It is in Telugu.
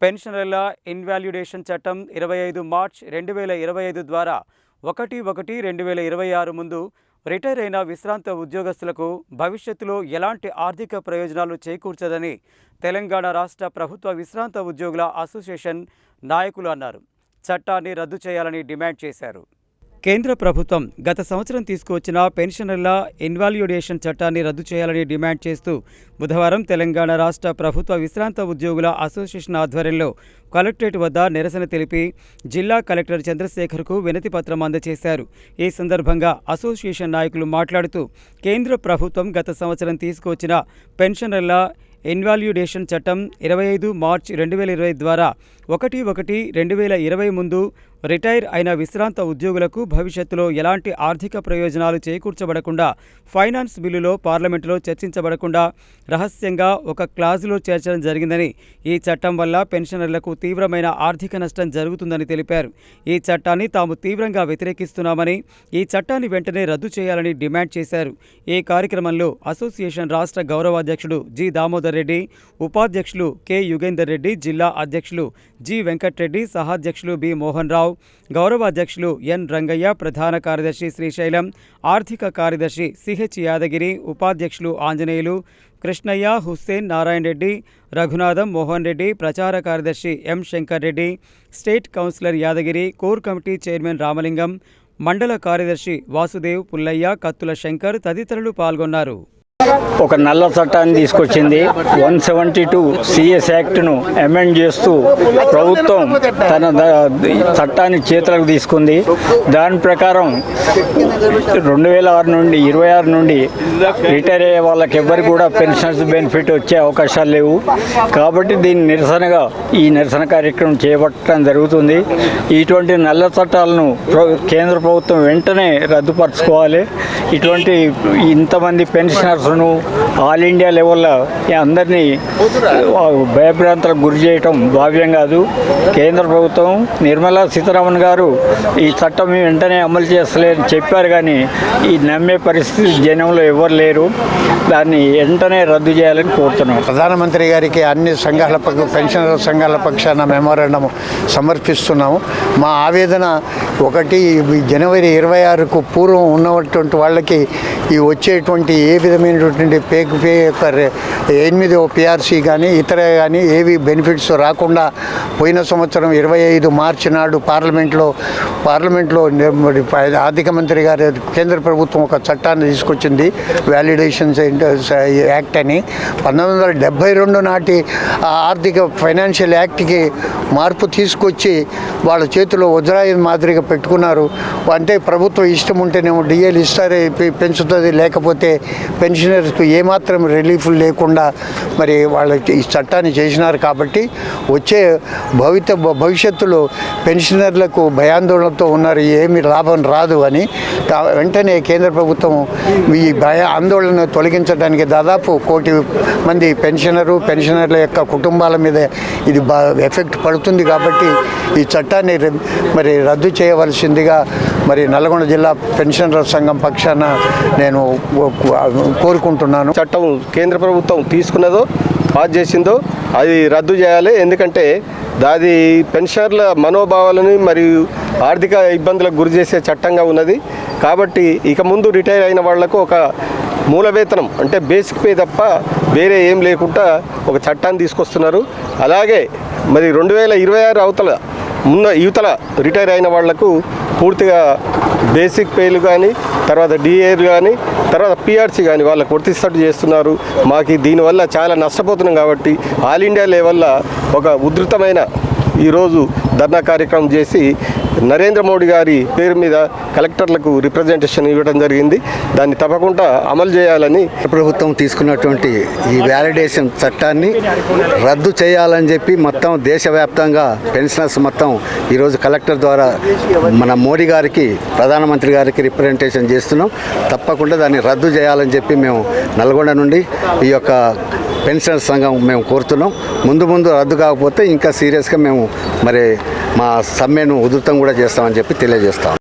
పెన్షనర్ల ఇన్వాల్యుడేషన్ చట్టం 25 మార్చ్ 2025 ద్వారా 1/1/2026 ముందు రిటైర్ అయిన విశ్రాంత ఉద్యోగస్తులకు భవిష్యత్తులో ఎలాంటి ఆర్థిక ప్రయోజనాలు చేకూర్చదని తెలంగాణ రాష్ట్ర ప్రభుత్వ విశ్రాంత ఉద్యోగుల అసోసియేషన్ నాయకులు అన్నారు. చట్టాన్ని రద్దు చేయాలని డిమాండ్ చేశారు. కేంద్ర ప్రభుత్వం గత సంవత్సరం తీసుకువచ్చిన పెన్షనర్ల ఇన్వాల్యుడేషన్ చట్టాన్ని రద్దు చేయాలని డిమాండ్ చేస్తూ బుధవారం తెలంగాణ రాష్ట్ర ప్రభుత్వ విశ్రాంత ఉద్యోగుల అసోసియేషన్ ఆధ్వర్యంలో కలెక్టరేట్ వద్ద నిరసన తెలిపి జిల్లా కలెక్టర్ చంద్రశేఖర్కు వినతి పత్రం అందజేశారు. ఈ సందర్భంగా అసోసియేషన్ నాయకులు మాట్లాడుతూ కేంద్ర ప్రభుత్వం గత సంవత్సరం తీసుకువచ్చిన పెన్షనర్ల ఇన్వాల్యుడేషన్ చట్టం 25 మార్చ్ 2020 ద్వారా 1/1/2020 ముందు రిటైర్ అయిన విశ్రాంత ఉద్యోగులకు భవిష్యత్తులో ఎలాంటి ఆర్థిక ప్రయోజనాలు చేకూర్చబడకుండా ఫైనాన్స్ బిల్లులో పార్లమెంటులో చర్చించబడకుండా రహస్యంగా ఒక క్లాజులో చేర్చడం జరిగిందని, ఈ చట్టం వల్ల పెన్షనర్లకు తీవ్రమైన ఆర్థిక నష్టం జరుగుతుందని తెలిపారు. ఈ చట్టాన్ని తాము తీవ్రంగా వ్యతిరేకిస్తున్నామని, ఈ చట్టాన్ని వెంటనే రద్దు చేయాలని డిమాండ్ చేశారు. ఈ కార్యక్రమంలో అసోసియేషన్ రాష్ట్ర గౌరవాధ్యక్షుడు జి దామోదర్ రెడ్డి, ఉపాధ్యక్షులు కె యుగేందర్ రెడ్డి, జిల్లా అధ్యక్షులు జి వెంకట్రెడ్డి, సహాధ్యక్షులు బి మోహన్ రావు, గౌరవాధ్యక్షులు ఎన్ రంగయ్య, ప్రధాన కార్యదర్శి శ్రీశైలం, ఆర్థిక కార్యదర్శి సిహెచ్ యాదగిరి, ఉపాధ్యక్షులు ఆంజనేయులు, కృష్ణయ్య, హుస్సేన్, నారాయణ రెడ్డి, రఘునాథం, మోహన్ రెడ్డి, ప్రచార కార్యదర్శి M Shankar Reddy, state councillor Yadagiri, core committee chairman Ramalingam, mandal కార్యదర్శి వాసుదేవ్, పుల్లయ్య, కత్తుల శంకర్ తదితరులు పాల్గొన్నారు. ఒక నల్ల చట్టాన్ని తీసుకొచ్చింది. 172 సిఎస్ యాక్ట్ను అమెండ్ చేస్తూ ప్రభుత్వం తన చట్టాన్ని చేతులకు తీసుకుంది. దాని ప్రకారం 2006 నుండి 26 నుండి రిటైర్ అయ్యే వాళ్ళకి ఎవరికి కూడా పెన్షన్స్ బెనిఫిట్ వచ్చే అవకాశాలు లేవు. కాబట్టి దీని నిరసనగా ఈ నిరసన కార్యక్రమం చేపట్టడం జరుగుతుంది. ఇటువంటి నల్ల చట్టాలను కేంద్ర ప్రభుత్వం వెంటనే రద్దుపరచుకోవాలి. ఇటువంటి ఇంతమంది పెన్షనర్స్ ఆల్ ఇండియా లెవెల్లో అందరినీ భయభ్రాంతులకు గురి చేయటం భావ్యం కాదు. కేంద్ర ప్రభుత్వం నిర్మలా సీతారామన్ గారు ఈ చట్టం వెంటనే అమలు చేస్తలేదని చెప్పారు, కానీ ఈ నమ్మే పరిస్థితి జనంలో ఎవరు లేరు. దాన్ని వెంటనే రద్దు చేయాలని కోరుతున్నాం. ప్రధానమంత్రి గారికి అన్ని సంఘాల పెన్షనర్ సంఘాల పక్షాన మెమోరాండం సమర్పిస్తున్నాము. మా ఆవేదన ఒకటి, జనవరి 26కు పూర్వం ఉన్నటువంటి వాళ్ళకి ఈ వచ్చేటువంటి ఏ విధమైనటువంటి పే 8వ పిఆర్సీ కానీ ఇతర కానీ ఏవి బెనిఫిట్స్ రాకుండా పోయిన సంవత్సరం 25 మార్చి నాడు పార్లమెంట్లో ఆర్థిక మంత్రి గారు కేంద్ర ప్రభుత్వం ఒక చట్టాన్ని తీసుకొచ్చింది, వ్యాలిడేషన్ యాక్ట్ అని. 1972 నాటి ఆర్థిక ఫైనాన్షియల్ యాక్ట్కి మార్పు తీసుకొచ్చి వాళ్ళ చేతిలో వజ్రాయుధం మాదిరిగా పెట్టుకున్నారు. అంటే ప్రభుత్వం ఇష్టం ఉంటేనేమో డిఏలు ఇస్తారే పెంచుతుంది, లేకపోతే పెన్షనర్స్కు ఏమాత్రం రిలీఫ్ లేకుండా మరి వాళ్ళకి ఈ చట్టాన్ని చేసినారు. కాబట్టి వచ్చే భవిష్యత్తులో పెన్షనర్లకు భయాందోళనతో ఉన్నారు, ఏమి లాభం రాదు అని. వెంటనే కేంద్ర ప్రభుత్వం ఈ ఆందోళన తొలగించడానికి దాదాపు 1 కోటి మంది పెన్షనర్ల యొక్క కుటుంబాల మీద ఇది ఎఫెక్ట్ పడుతుంది. కాబట్టి ఈ చట్టాన్ని మరి రద్దు చేయవలసిందిగా మరి నల్గొండ జిల్లా పెన్షనర్ల సంఘం పక్షాన నేను కోరుకుంటున్నాను. చట్టం కేంద్ర ప్రభుత్వం తీసుకున్నదో పాస్ చేసిందో అది రద్దు చేయాలి. ఎందుకంటే అది పెన్షనర్ల మనోభావాలని మరియు ఆర్థిక ఇబ్బందులకు గురి చేసే చట్టంగా ఉన్నది. కాబట్టి ఇక ముందు రిటైర్ అయిన వాళ్లకు ఒక మూల వేతనం అంటే బేసిక్ పే తప్ప వేరే ఏం లేకుండా ఒక చట్టాన్ని తీసుకొస్తున్నారు. అలాగే మరి 2026 యువతల రిటైర్ అయిన వాళ్లకు పూర్తిగా బేసిక్ పేలు కానీ, తర్వాత డిఏలు కానీ, తర్వాత పిఆర్సీ కానీ వాళ్ళకు వర్తిస్తట్టు చేస్తున్నారు. మాకు దీనివల్ల చాలా నష్టపోతున్నాం. కాబట్టి ఆల్ ఇండియా లెవెల్లో ఒక ఉధృతమైన ఈరోజు ధర్నా కార్యక్రమం చేసి నరేంద్ర మోడీ గారి పేరు మీద కలెక్టర్లకు రిప్రజెంటేషన్ ఇవ్వడం జరిగింది. దాన్ని తప్పకుండా అమలు చేయాలని ప్రభుత్వం తీసుకున్నటువంటి ఈ వ్యాలిడేషన్ చట్టాన్ని రద్దు చేయాలని చెప్పి మొత్తం దేశవ్యాప్తంగా పెన్షనర్స్ మొత్తం ఈరోజు కలెక్టర్ ద్వారా మన మోడీ గారికి, ప్రధానమంత్రి గారికి రిప్రజెంటేషన్ చేస్తున్నాం. తప్పకుండా దాన్ని రద్దు చేయాలని చెప్పి మేము నల్గొండ నుండి ఈ యొక్క పెన్షనర్ సంఘం మేము కోరుతున్నాం. ముందు రద్దు కాకపోతే ఇంకా సీరియస్గా మేము మరి మా సమ్మెను ఉధృతం కూడా చేస్తామని చెప్పి తెలియజేస్తాం.